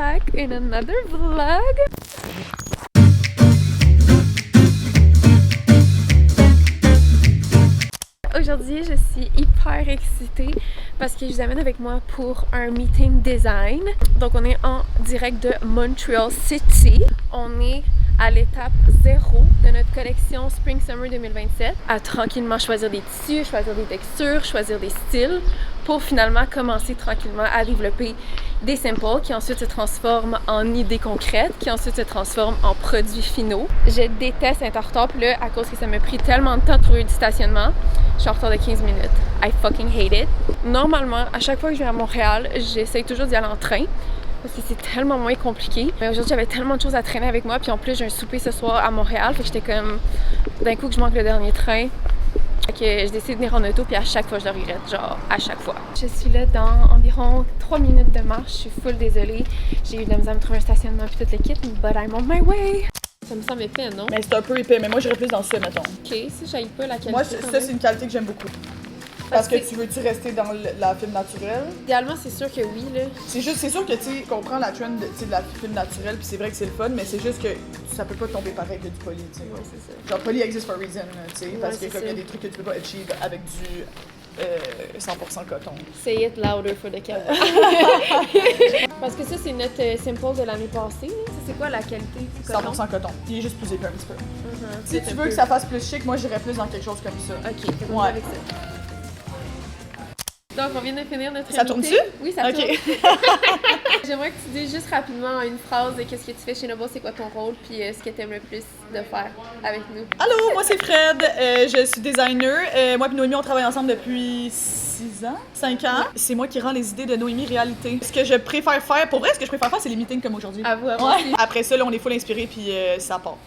back in another vlog. Aujourd'hui, je suis hyper excitée parce que je vous amène avec moi pour un meeting design. Donc, on est en direct de Montreal City. On est à l'étape 0 de notre collection Spring Summer 2027. À tranquillement choisir des tissus, choisir des textures, choisir des styles pour finalement commencer tranquillement à développer des samples qui ensuite se transforment en idées concrètes, qui ensuite se transforment en produits finaux. Je déteste être en retard, puis là, à cause que ça m'a pris tellement de temps de trouver du stationnement, je suis en retard de 15 minutes. I fucking hate it. Normalement, à chaque fois que je viens à Montréal, j'essaye toujours d'y aller en train parce que c'est tellement moins compliqué. Mais aujourd'hui, j'avais tellement de choses à traîner avec moi, puis en plus, j'ai un souper ce soir à Montréal, fait que j'étais comme d'un coup que je manque le dernier train. Fait que je décide de venir en auto, puis à chaque fois, je le regrette, genre à chaque fois. Je suis là dans environ 3 minutes de marche, je suis full désolée. J'ai eu de la misère à me trouver un stationnement puis tout le kit, but I'm on my way! Ça me semble épais, non? Mais c'est un peu épais, mais moi j'irais plus dans ça, mettons. Ok, si j'aille pas la qualité. Moi, ça c'est une qualité que j'aime beaucoup. Parce que tu veux-tu rester dans la film naturelle? Idéalement, c'est sûr que oui, là. C'est sûr que tu comprends la trend de la film naturelle, puis c'est vrai que c'est le fun, mais c'est juste que ça peut pas tomber pareil que du poly, tu sais. Ouais, c'est ça. Genre, poly existe for a reason, tu sais, parce que c'est comme il y a ça. des trucs que tu peux pas achieve avec du 100% coton. Say it louder for the camera. Parce que ça, c'est notre sample de l'année passée. Ça, c'est quoi la qualité du coton? 100% coton. Il est juste plus épais un petit peu. Si C'est tu un veux peu- que ça fasse plus chic, moi j'irais plus dans quelque chose comme ça. Ok, c'est bon Ouais. avec ça. Donc, on vient de finir notre Ça meeting. tourne-tu? Oui, ça Ok. tourne. J'aimerais que tu dises juste rapidement en une phrase de qu'est-ce que tu fais chez Noble, c'est quoi ton rôle, puis ce que tu aimes le plus de faire avec nous. Allô, moi c'est Fred, je suis designer. Moi et Noémie, on travaille ensemble depuis 6 ans, 5 ans. C'est moi qui rends les idées de Noémie réalité. Ce que je préfère faire, pour vrai, ce que je préfère faire, c'est les meetings comme aujourd'hui. À vous, à vous Ouais. aussi. Après ça, là, on est full inspiré puis ça part.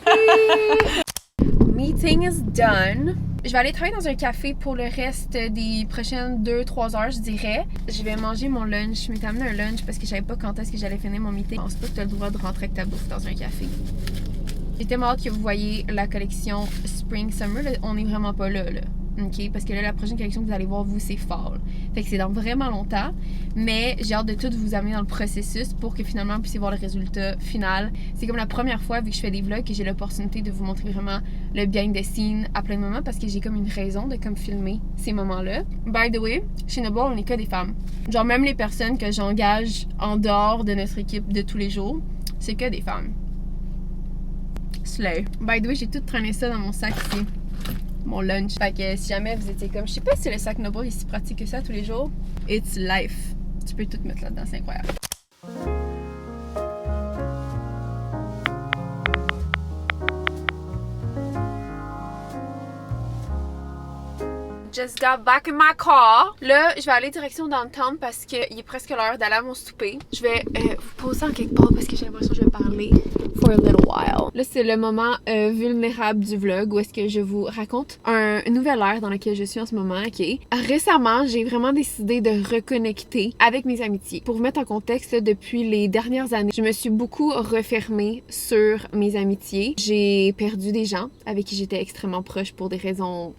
Meeting is done. Je vais aller travailler dans un café pour le reste des prochaines 2-3 heures, je dirais. Je vais manger mon lunch. Je m'étais amené un lunch parce que je savais pas quand est-ce que j'allais finir mon meeting. Je pense pas que tu as le droit de rentrer avec ta bouffe dans un café. J'ai tellement hâte que vous voyez la collection Spring Summer. Là, on est vraiment pas là. OK? Parce que là, la prochaine collection que vous allez voir, vous, c'est Fall. Fait que c'est dans vraiment longtemps. Mais j'ai hâte de tout vous amener dans le processus pour que finalement vous puissiez voir le résultat final. C'est comme la première fois, vu que je fais des vlogs, que j'ai l'opportunité de vous montrer vraiment le behind the scene à plein de moments parce que j'ai comme une raison de comme filmer ces moments-là. By the way, chez Noble, on n'est que des femmes. Genre même les personnes que j'engage en dehors de notre équipe de tous les jours, c'est que des femmes. Slay. By the way, j'ai tout traîné ça dans mon sac ici. Mon lunch. Fait que si jamais vous étiez comme, je sais pas si le sac Noble est si pratique que ça tous les jours, it's life. Tu peux tout mettre là-dedans, c'est incroyable. Just got back in my car. Là, je vais aller direction downtown parce qu'il est presque l'heure d'aller à mon souper. Je vais vous poser en quelque part parce que j'ai l'impression que je vais parler for a little while. Là, c'est le moment vulnérable du vlog où est-ce que je vous raconte un nouvel ère dans lequel je suis en ce moment, ok? Récemment, j'ai vraiment décidé de reconnecter avec mes amitiés. Pour vous mettre en contexte, là, depuis les dernières années, je me suis beaucoup refermée sur mes amitiés. J'ai perdu des gens avec qui j'étais extrêmement proche pour des raisons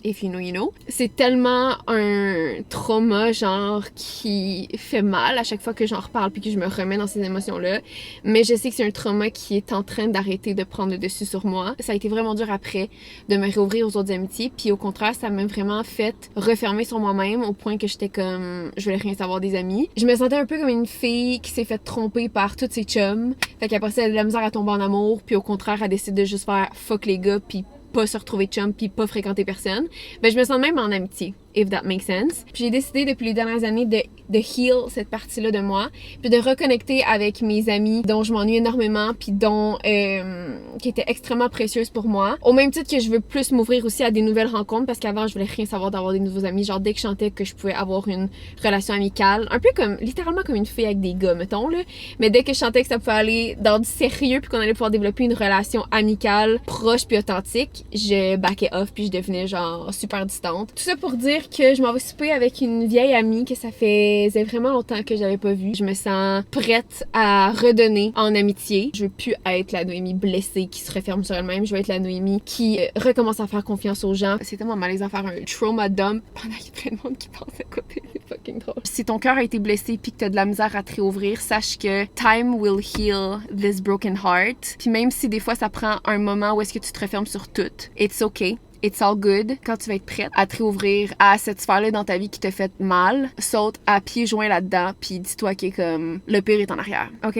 if you know, you know. C'est tellement un trauma, genre, qui fait mal à chaque fois que j'en reparle puis que je me remets dans ces émotions-là. Mais je sais que c'est un trauma qui est en train d'arrêter de prendre le dessus sur moi. Ça a été vraiment dur après de me réouvrir aux autres amitiés. Puis au contraire, ça m'a vraiment fait refermer sur moi-même au point que j'étais comme, je voulais rien savoir des amis. Je me sentais un peu comme une fille qui s'est fait tromper par tous ses chums. Fait qu'après ça, elle a de la misère à tomber en amour. Puis au contraire, elle décide de juste faire fuck les gars puis pas se retrouver chum puis pas fréquenter personne. Ben je me sens même en amitié, if that makes sense. Puis j'ai décidé depuis les dernières années de heal cette partie-là de moi, puis de reconnecter avec mes amis dont je m'ennuie énormément puis dont qui étaient extrêmement précieuses pour moi. Au même titre que je veux plus m'ouvrir aussi à des nouvelles rencontres parce qu'avant je voulais rien savoir d'avoir des nouveaux amis. Genre dès que je sentais que je pouvais avoir une relation amicale, un peu comme littéralement comme une fille avec des gars mettons là, mais dès que je sentais que ça pouvait aller dans du sérieux puis qu'on allait pouvoir développer une relation amicale proche puis authentique, je backais off puis je devenais genre super distante. Tout ça pour dire que je m'en vais souper avec une vieille amie que ça faisait vraiment longtemps que j'avais pas vue. Je me sens prête à redonner en amitié. Je veux plus être la Noémie blessée qui se referme sur elle-même. Je veux être la Noémie qui recommence à faire confiance aux gens. C'est tellement malaisant à faire un trauma dump pendant qu'il y a plein de monde qui passe à côté. C'est fucking drôle. Si ton cœur a été blessé puis que t'as de la misère à te réouvrir, sache que time will heal this broken heart. Puis même si des fois ça prend un moment où est-ce que tu te refermes sur tout, it's okay. It's all good. Quand tu vas être prête à te réouvrir à cette sphère-là dans ta vie qui te fait mal, saute à pieds joints là-dedans puis dis-toi que comme le pire est en arrière. OK?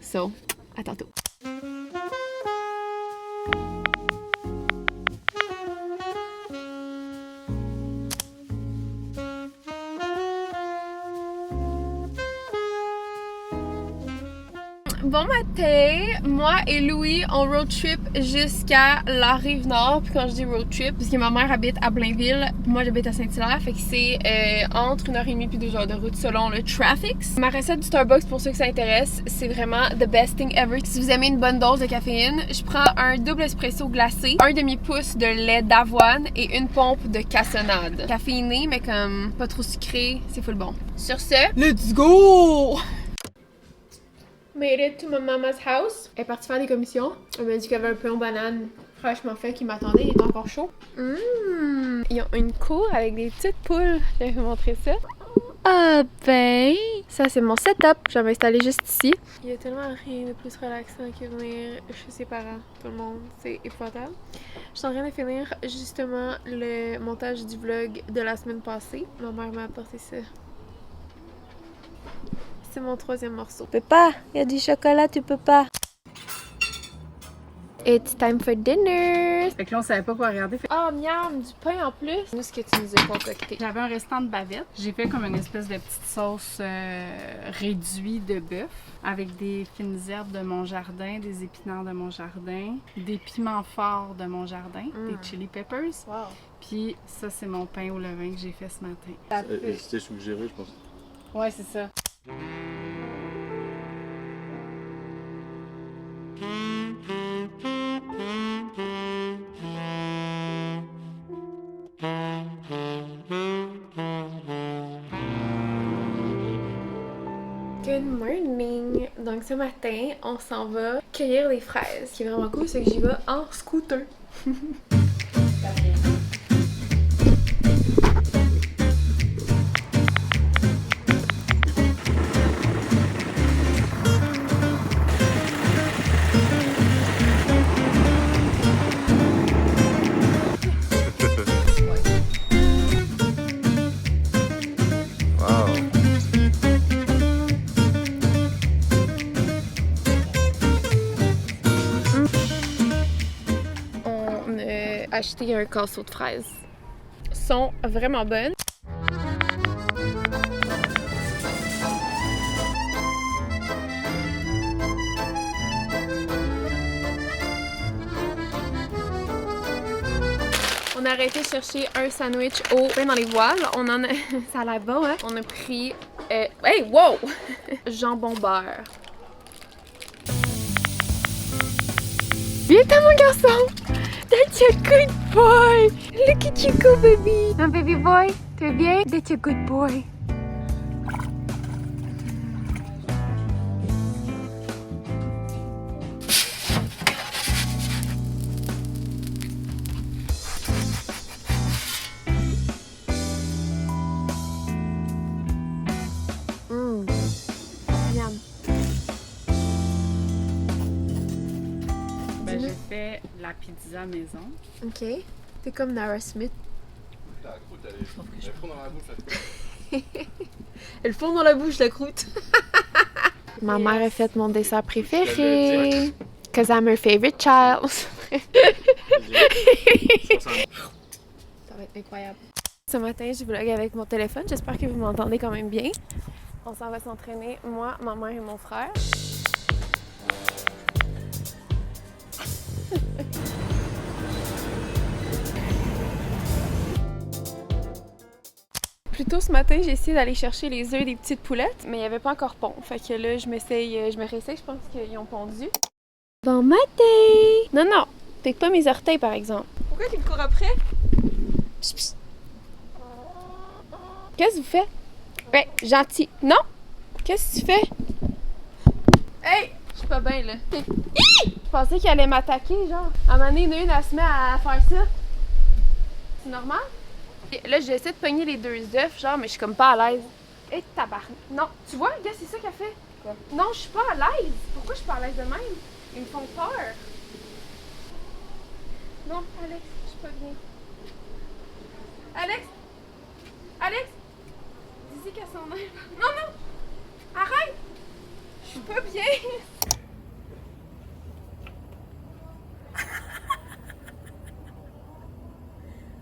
So, à tantôt. Bon matin, moi et Louis, on road trip jusqu'à la Rive-Nord. Puis quand je dis road trip, parce que ma mère habite à Blainville, moi j'habite à Saint-Hilaire, fait que c'est entre 1h30 puis 2 heures de route selon le traffic. Ma recette du Starbucks, pour ceux que ça intéresse, c'est vraiment the best thing ever. Si vous aimez une bonne dose de caféine, je prends un double espresso glacé, un demi-pouce de lait d'avoine et une pompe de cassonade. Caféiné, mais comme pas trop sucré, c'est full bon. Sur ce, let's go! Made it to my mama's house. Elle est partie faire des commissions. Elle m'a dit qu'il y avait un pain aux bananes fraîchement fait qui m'attendait. Il est encore chaud. Ils ont une cour avec des petites poules. Je vais vous montrer ça. Ah ben! Ça, c'est mon setup. Je vais m'installer juste ici. Il y a tellement rien de plus relaxant que venir chez ses parents. Tout le monde, c'est épouvantable. Je suis en train de finir justement le montage du vlog de la semaine passée. Ma mère m'a apporté ça. C'est mon 3e morceau. Tu peux pas. Il y a du chocolat, tu peux pas. It's time for dinner. Fait que là, on savait pas quoi regarder. Oh, miam, du pain en plus. Nous, ce que tu nous as concocté. J'avais un restant de bavette. J'ai fait comme une espèce de petite sauce réduite de bœuf avec des fines herbes de mon jardin, des épinards de mon jardin, des piments forts de mon jardin, des chili peppers. Wow. Puis ça, c'est mon pain au levain que j'ai fait ce matin. C'était suggéré, je pense. Ouais, c'est ça. Good morning! Donc ce matin, on s'en va cueillir des fraises. Ce qui est vraiment cool, c'est que j'y vais en scooter. Acheter un casseau de fraises. Sont vraiment bonnes. On a arrêté de chercher un sandwich au pain dans les voiles. On en a... ça a l'air bon, hein? On a pris... Hey, wow! Jambon beurre. Viens, t'as mon garçon! That's a good boy! Look at you go, baby! Un baby boy? Tu vas bien? That's a good boy. Miam. Ben, j'ai fait la pizza maison. Ok. T'es comme Nara Smith. Elle fond dans la bouche, la croûte. Elle fond dans la bouche, la croûte. Ma mère a fait mon dessert préféré. Cause I'm her favorite child. Ça va être incroyable. Ce matin, je vlog avec mon téléphone. J'espère que vous m'entendez quand même bien. On s'en va s'entraîner, moi, ma mère et mon frère. Plus tôt ce matin, j'ai essayé d'aller chercher les œufs des petites poulettes, mais il n'y avait pas encore pond. Fait que là, je me réessaye, je pense qu'ils ont pondu. Bon matin! Non, non, pique pas mes orteils, par exemple. Pourquoi tu me cours après? Psst, psst. Qu'est-ce que vous faites? Ben, gentil. Non! Qu'est-ce que tu fais? Hey! Je suis pas bien, là. Je pensais qu'il allait m'attaquer, genre. À un moment donné, une se met à faire ça. C'est normal? Et là, j'essaie de pogner les 2 œufs, genre, mais je suis comme pas à l'aise. Et tabarnak. Non, tu vois, gars, c'est ça qu'elle fait. Quoi? Non, je suis pas à l'aise. Pourquoi je suis pas à l'aise de même? Ils me font peur. Non, Alex, je suis pas bien. Alex! Alex! Dis qu'elle s'en aille. Non, non! Arrête! Je suis pas bien.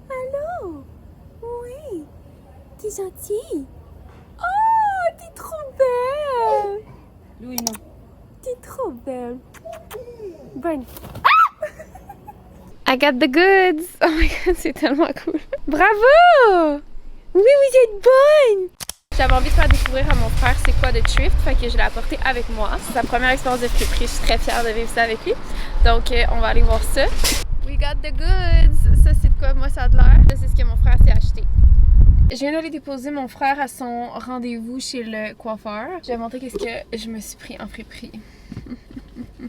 Allô? Oui, t'es gentille. Oh, t'es trop belle. Louis, non. T'es trop belle. Bonne. I got the goods! Oh my god, c'est tellement cool. Bravo! Oui, vous êtes bonne. J'avais envie de faire découvrir à mon frère c'est quoi de thrift, fait que je l'ai apporté avec moi. C'est sa première expérience de friperie, je suis très fière de vivre ça avec lui. Donc on va aller voir ça. We got the goods! Ça c'est de quoi moi ça a de l'air. Ça c'est ce que mon frère s'est acheté. Je viens d'aller déposer mon frère à son rendez-vous chez le coiffeur. Je vais montrer qu'est-ce que je me suis pris en friperie.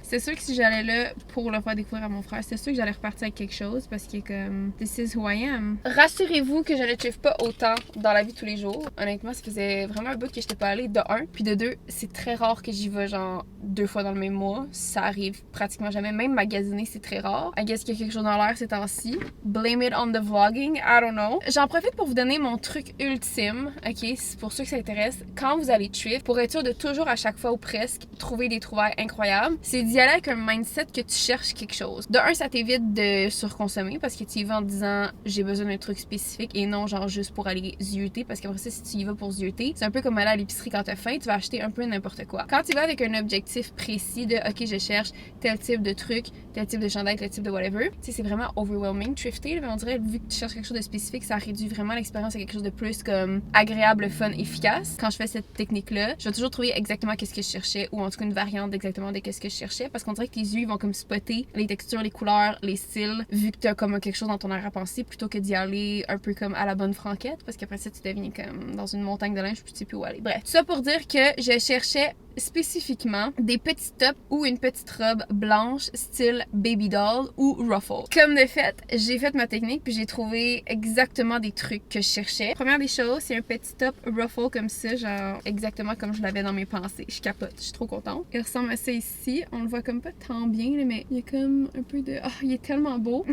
C'est sûr que si j'allais là pour le faire découvrir à mon frère, c'est sûr que j'allais repartir avec quelque chose parce qu'il est comme this is who I am. Rassurez-vous que je ne chiffre pas autant dans la vie de tous les jours. Honnêtement, ça faisait vraiment un bout que j'étais pas allée de 1. Puis de 2, c'est très rare que j'y vais genre 2 fois dans le même mois. Ça arrive pratiquement jamais. Même magasiner, c'est très rare. I guess qu'il y a quelque chose dans l'air ces temps-ci. Blame it on the vlogging, I don't know. J'en profite pour vous donner mon truc ultime, ok? C'est pour ceux que ça intéresse. Quand vous allez thrift, pour être sûr de toujours à chaque fois ou presque trouver des trouvailles incroyables, c'est d'y aller avec un mindset que tu cherches quelque chose. De un, ça t'évite de surconsommer parce que tu y vas en disant j'ai besoin d'un truc spécifique et non genre juste pour aller zioter, parce qu'après ça, si tu y vas pour zioter, c'est un peu comme aller à l'épicerie quand t'as faim, tu vas acheter un peu n'importe quoi. Quand tu vas avec un objectif précis de ok, je cherche tel type de truc, tel type de chandail, tel type de whatever, tu sais, c'est vraiment overwhelming thrifter, mais on dirait vu que tu cherches quelque chose de spécifique, ça réduit vraiment l'expérience à quelque chose de plus comme agréable, fun, efficace. Quand je fais cette technique-là, je vais toujours trouver exactement qu'est-ce que je cherchais, ou en tout cas une variante exactement de qu'est-ce que je cherchais, parce qu'on dirait que tes yeux ils vont comme spotter les textures, les couleurs, les styles, vu que t'as comme quelque chose dans ton arrière-pensée, plutôt que d'y aller un peu comme à la bonne franquette, parce qu'après ça tu deviens comme dans une montagne de linge puis tu sais plus où aller. Bref, ça pour dire que je cherchais spécifiquement des petits tops ou une petite robe blanche style baby doll ou ruffle. Comme de fait, j'ai fait ma technique puis j'ai trouvé exactement des trucs que je cherchais. Première des choses, c'est un petit top ruffle comme ça, genre exactement comme je l'avais dans mes pensées. Je capote, je suis trop contente. Il ressemble à ça ici, on le voit comme pas tant bien là, mais il y a comme un peu de... Ah, il est tellement beau.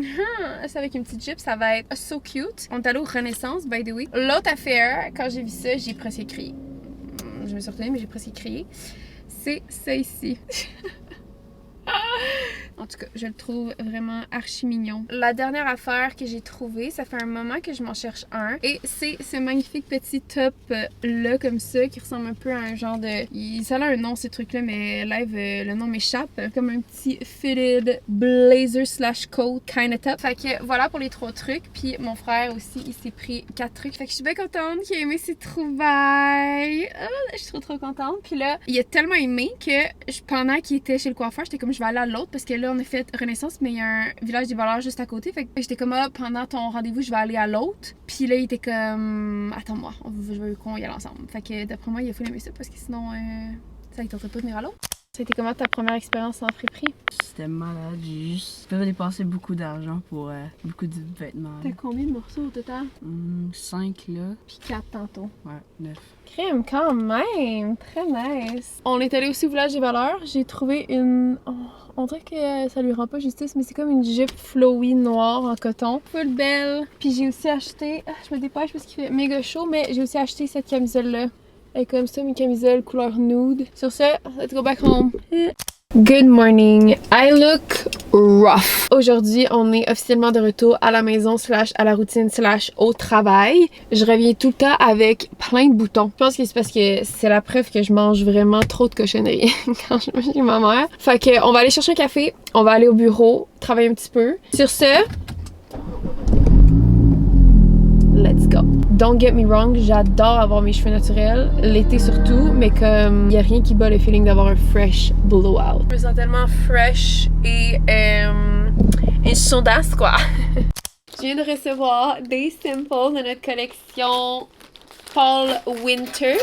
C'est avec une petite jupe, ça va être so cute. On est allé au Renaissance, by the way. L'autre affaire, quand j'ai vu ça, j'ai presque crié. Je me suis retenue, mais j'ai presque crié. C'est ça ici. En tout cas, je le trouve vraiment archi mignon. La dernière affaire que j'ai trouvée, ça fait un moment que je m'en cherche un. Et c'est ce magnifique petit top là, comme ça, qui ressemble un peu à un genre de... Ça a un nom, ces trucs-là, mais live, le nom m'échappe. Comme un petit fitted blazer slash coat kind of top. Fait que voilà pour les 3 trucs. Puis mon frère aussi, il s'est pris 4 trucs. Fait que je suis bien contente qu'il ait aimé ses trouvailles. Oh, je suis trop contente. Puis là, il a tellement aimé que pendant qu'il était chez le coiffeur, j'étais comme je vais aller à l'autre parce que là, on a fait Renaissance, mais il y a un village des voleurs juste à côté. Fait que j'étais comme, ah, pendant ton rendez-vous, je vais aller à l'autre. Puis là, il était comme, attends-moi, je veux qu'on y aille ensemble. Fait que d'après moi, il a fallu aimer ça parce que sinon, ça ne tenterait pas de venir à l'autre. Ça a été comment ta première expérience en friperie? C'était malade, j'ai juste fait dépenser beaucoup d'argent pour beaucoup de vêtements. T'as combien de morceaux au total? 5 là. Puis 4 tantôt. Ouais, 9. Crème quand même, très nice. On est allé aussi au village des valeurs. J'ai trouvé une... Oh, on dirait que ça lui rend pas justice, mais c'est comme une jupe flowy noire en coton. Full belle. Puis j'ai aussi acheté... je me dépêche parce qu'il fait méga chaud, mais j'ai aussi acheté cette camisole-là. Elle est comme ça, une camisole couleur nude. Sur ce, let's go back home. Good morning. I look rough. Aujourd'hui, on est officiellement de retour à la maison / à la routine / au travail. Je reviens tout le temps avec plein de boutons. Je pense que c'est parce que c'est la preuve que je mange vraiment trop de cochonneries quand je mange chez ma mère. Fait que on va aller chercher un café, on va aller au bureau, travailler un petit peu. Sur ce, let's go. Don't get me wrong, j'adore avoir mes cheveux naturels, l'été surtout, mais comme y a rien qui bat le feeling d'avoir un fresh blowout. Je me sens tellement fresh et une chaudasse quoi. Je viens de recevoir des samples de notre collection Fall Winter.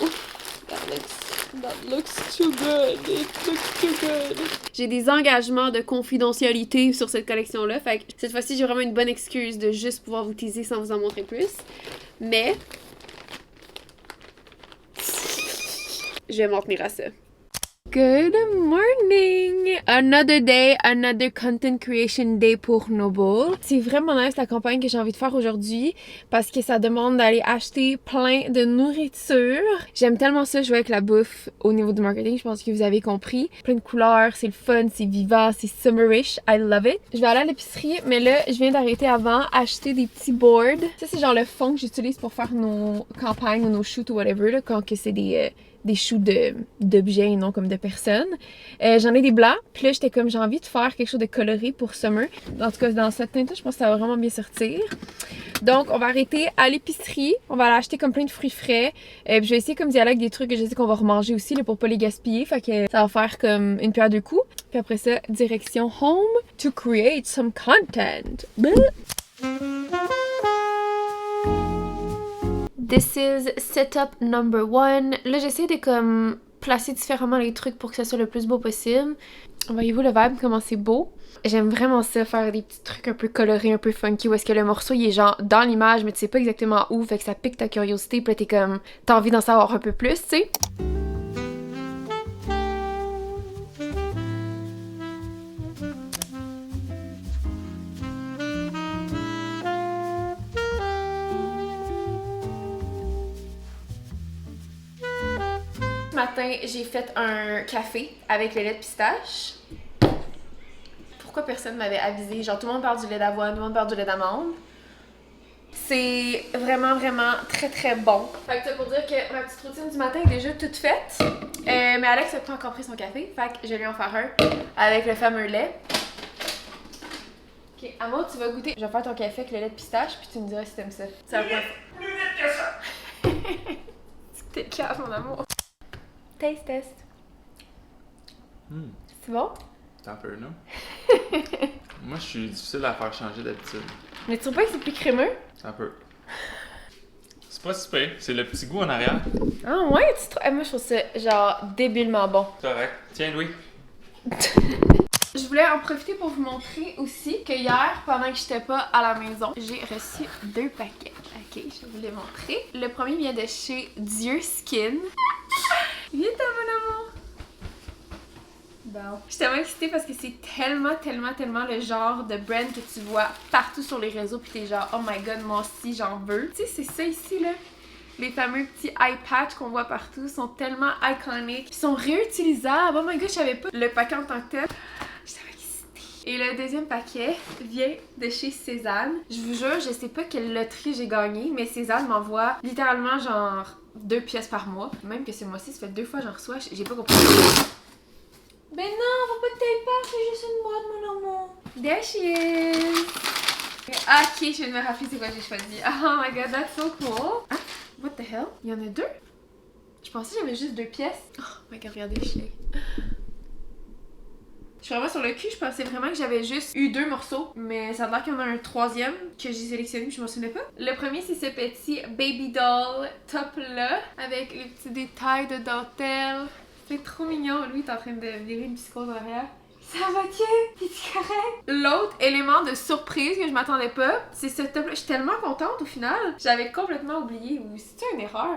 Ouf, that looks That looks too good. It looks too good. J'ai des engagements de confidentialité sur cette collection-là. Fait que cette fois-ci, j'ai vraiment une bonne excuse de juste pouvoir vous teaser sans vous en montrer plus. Mais je vais m'en tenir à ça. Good morning! Another day, another content creation day pour Noble. C'est vraiment nice la campagne que j'ai envie de faire aujourd'hui parce que ça demande d'aller acheter plein de nourriture. J'aime tellement ça jouer avec la bouffe au niveau du marketing, je pense que vous avez compris. Plein de couleurs, c'est le fun, c'est vivant, c'est summerish, I love it. Je vais aller à l'épicerie, mais là, je viens d'arrêter avant, acheter des petits boards. Ça, c'est genre le fond que j'utilise pour faire nos campagnes ou nos shoots ou whatever, là, quand que c'est des shoots d'objets et non comme de personnes. J'en ai des blancs, puis là j'étais comme j'ai envie de faire quelque chose de coloré pour summer. En tout cas dans cette teinte-là, je pense que ça va vraiment bien sortir. Donc on va arrêter à l'épicerie, on va aller acheter comme plein de fruits frais. Puis je vais essayer comme d'y aller avec des trucs que je sais qu'on va remanger aussi là, pour pas les gaspiller. Fait que ça va faire comme une pierre deux coups. Puis après ça, direction home to create some content. This is setup number 1. Là, j'essaie de comme placer différemment les trucs pour que ça soit le plus beau possible. Voyez-vous le vibe, comment c'est beau? J'aime vraiment ça, faire des petits trucs un peu colorés, un peu funky, où est-ce que le morceau, il est genre dans l'image, mais tu sais pas exactement où, fait que ça pique ta curiosité, puis là, t'es comme, t'as envie d'en savoir un peu plus, tu sais. Ce matin, j'ai fait un café avec le lait de pistache. Pourquoi personne m'avait avisé? Genre, tout le monde parle du lait d'avoine, tout le monde parle du lait d'amande. C'est vraiment, vraiment très, très bon. Fait que ça pour dire que ma petite routine du matin est déjà toute faite. Mais Alex n'a pas encore pris son café. Fait que je vais lui en faire un avec le fameux lait. Ok, Amo, tu vas goûter. Je vais faire ton café avec le lait de pistache, puis tu me diras si t'aimes ça. C'est un point. Plus vite que ça! T'es calme, mon amour. Taste test. C'est bon? T'as peur, non? Moi, je suis difficile à faire changer d'habitude. Mais tu trouves pas que c'est plus crémeux? Un peu. C'est pas super, c'est le petit goût en arrière. Ah ouais? Moi, je trouve ça genre débilement bon. Correct. Tiens, Louis. Je voulais en profiter pour vous montrer aussi que hier, pendant que j'étais pas à la maison, j'ai reçu 2 paquets. Ok, je vais vous les montrer. Le premier vient de chez Dieu Skin. Viens, mon amour! Bon. Je suis tellement excitée parce que c'est tellement le genre de brand que tu vois partout sur les réseaux pis t'es genre, oh my god, moi aussi j'en veux. Tu sais, c'est ça ici là. Les fameux petits eye patch qu'on voit partout sont tellement iconiques. Ils sont réutilisables. Oh my god, je savais pas le paquet en tant que tel. J'étais excitée. Et le deuxième paquet vient de chez Cézanne. Je vous jure, je sais pas quelle loterie j'ai gagné, mais Cézanne m'envoie littéralement genre 2 pièces par mois. Même que ce mois-ci, ça fait 2 fois que j'en reçois. J'ai pas compris. Ben non, faut pas que t'ailles pas, c'est juste une boîte, mon amour. There she is. Ok, je viens de me rappeler c'est quoi j'ai choisi. Oh my god, that's so cool. Ah, what the hell? Il y en a 2? Je pensais que j'avais juste 2 pièces. Oh my god, regardez le chien. Je suis vraiment sur le cul, je pensais vraiment que j'avais juste eu 2 morceaux. Mais ça a l'air qu'il y en a un 3e que j'ai sélectionné mais je m'en souvenais pas. Le premier, c'est ce petit baby doll top là, avec les petits détails de dentelle. C'est trop mignon. Lui, il est en train de virer une psychose en arrière. Ça va, tiens? T'es-tu correct? L'autre élément de surprise que je m'attendais pas, c'est ce top-là. Je suis tellement contente au final. J'avais complètement oublié. Ou c'était une erreur?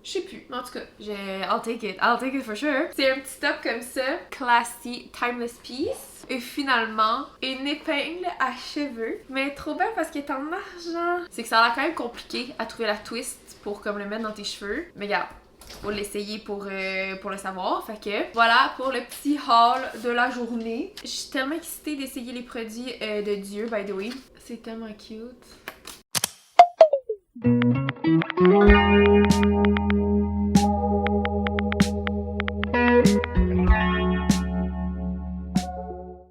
Je sais plus. En tout cas, I'll take it for sure. C'est un petit top comme ça. Classy, timeless piece. Et finalement, une épingle à cheveux. Mais trop belle parce qu'elle est en argent. C'est que ça a l'air quand même compliqué à trouver la twist pour comme le mettre dans tes cheveux. Mais regarde. Faut l'essayer pour le savoir. Fait que voilà pour le petit haul de la journée. Je suis tellement excitée d'essayer les produits de Dieu, by the way. C'est tellement cute.